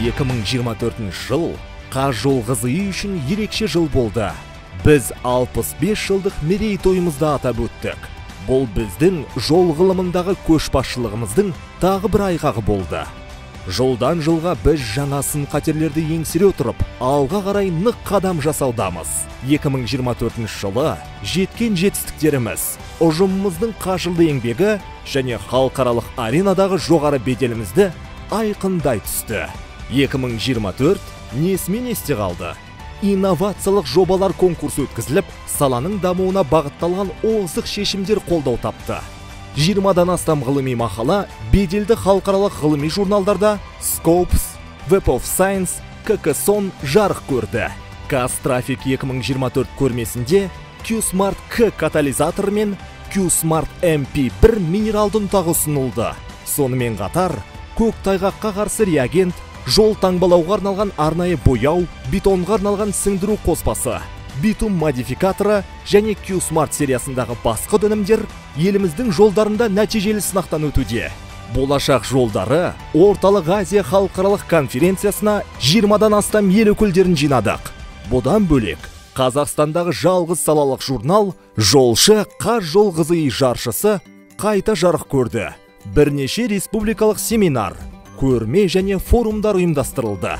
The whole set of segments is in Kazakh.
2024 жыл Қазжол ГЗИ үшін ерекше жыл болды. Біз 65 жылдық мерейтойымызды атап өттік. Бұл біздің жол ғылымындағы көшбасшылығымыздың тағы бір айғағы болды. Жолдан жылға біз жаңа сын-қатерлерді еңсере отырып, алға қарай нық қадам жасаудамыз. 2024 жылы жеткен жетістіктеріміз, ұжымымыздың қажырлы еңбегі және халықаралық аренадағы жоғары беделімізді айқындай түсті. 2024 несімен есте қалды? Инновациялық жобалар конкурсы өткізіліп, саланың дамуына бағытталған озық шешімдер қолдау тапты. 20-дан астам ғылыми мақала беделді халықаралық ғылыми журналдарда Scopus, Web of Science, KK-сон жарық көрді. Қазтрафик 2024 көрмесінде Q-Smart K катализатор мен Q-Smart MP1 минералды ұнтағы ұсынылды. Сонымен қатар, көктайғаққа қарсы реагент, жол таңбалауға арналған арнайы бояу, бетонға арналған сіңдіру қоспасы, битум модификаторы және Q-Smart сериясындағы басқа өнімдер еліміздің жолдарында нәтижелі сынақтан өтуде. Болашақ жолдары Орталық Азия халықаралық конференциясына 20-дан астам ел өкілдерін жинадық. Бұдан бөлек, Қазақстандағы жалғыз салалық журнал Жолшы Қазжол ГЗИ жаршысы қайта жарық көрді. Бірнеше республикалық семинар, көрме және форумдар ұйымдастырылды.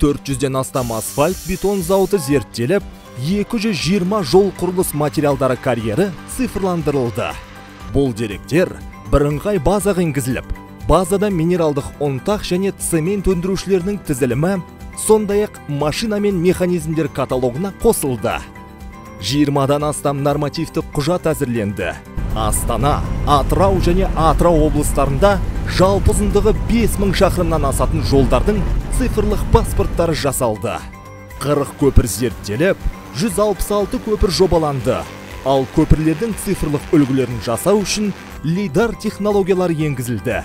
400-ден астам асфальт бетон зауыты зерттеліп, 220 жол құрылыс материалдары карьері цифрландырылды. Бұл деректер бірыңғай базаға енгізіліп, базада минералдық ұнтақ және цемент өндірушілерінің тізілімі, сондай-ақ машина мен механизмдер каталогына қосылды. 20-дан астам нормативті құжат әзірленді. Астана, Атырау және Атырау облыстарында жалпы ұзындығы 5000 шақырымнан асатын жолдардың цифрлық паспорттары жасалды. 40 көпір зерттеліп, 166 көпір жобаланды. Ал көпірлердің цифрлық үлгілерін жасау үшін лидар технологиялар енгізілді.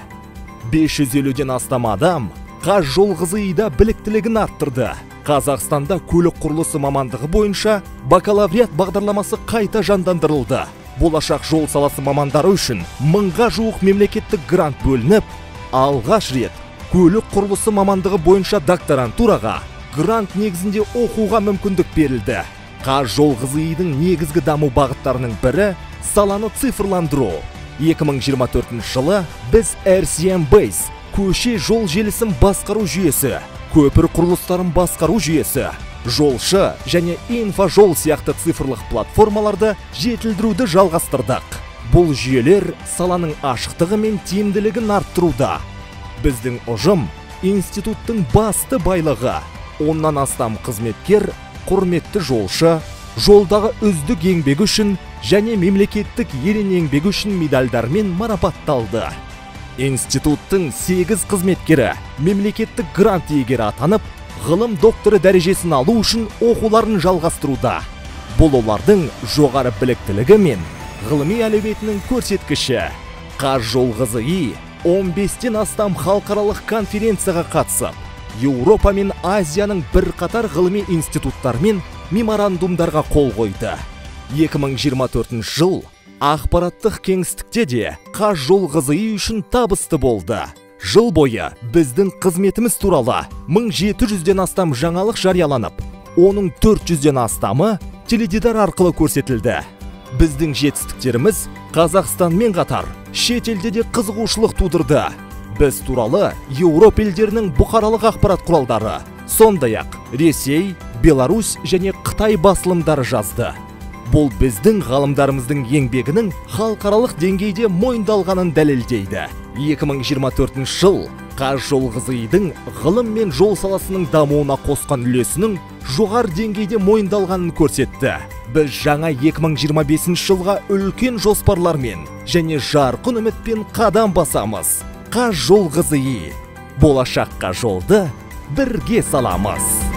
550-ден астам адам Қазжол ГЗИ-да біліктілігін арттырды. Қазақстанда көлік құрылысы мамандығы бойынша бакалавриат бағдарламасы қайта жандандырылды. Болашақ жол саласы мамандары үшін 1000-ға жуық мемлекеттік грант бөлініп, алғаш рет көлік құрылысы мамандығы бойынша докторантураға грант негізінде оқуға мүмкіндік берілді. Қазжол ГЗИ-дің негізгі даму бағыттарының бірі саланы цифрландыру. 2024 жылы біз RCM Base, көше жол желісін басқару жүйесі, көпір құрылыстарын басқару жүйесі, Жолшы және инфожол сияқты цифрлық платформаларды жетілдіруді жалғастырдық. Бұл жүйелер саланың ашықтығы мен тиімділігін арттыруда. Біздің ұжым институттың басты байлығы. 10-нан астам қызметкер құрметті жолшы, жолдағы үздік еңбегі үшін және мемлекеттік ерен еңбегі үшін медальдармен марапатталды. Институттың 8 қызметкері мемлекеттік грант иегері атанып, ғылым докторы дәрежесін алу үшін оқуларын жалғастыруда. Бұл олардың жоғары біліктілігі мен ғылыми әлеуетінің көрсеткіші. Қазжол ГЗИ 15-тен астам халықаралық конференцияға қатысып, Еуропа мен Азияның бірқатар ғылыми институттарымен меморандумдарға қол қойды. 2024 жыл ақпараттық кеңістікте де Қазжол ГЗИ үшін табысты болды. Жыл бойы біздің қызметіміз туралы 1700-ден астам жаңалық жарияланып, оның 400-ден астамы теледидар арқылы көрсетілді. Біздің жетістіктеріміз Қазақстанмен қатар шет елде де қызығушылық тудырды. Біз туралы Еуропа елдерінің бұқаралық ақпарат құралдары, сондай-ақ Ресей, Беларусь және Қытай басылымдары жазды. Бұл біздің ғалымдарымыздың еңбегінің халықаралық деңгейде мойындалғанын дәлелдейді. 2024 жыл Қазжол ГЗИ-дің ғылым мен жол саласының дамуына қосқан үлесінің жоғары деңгейде мойындалғанын көрсетті. Біз жаңа 2025 жылға үлкен жоспарлармен және жарқын үмітпен қадам басамыз. Қазжол ГЗИ, болашаққа жолды бірге саламыз.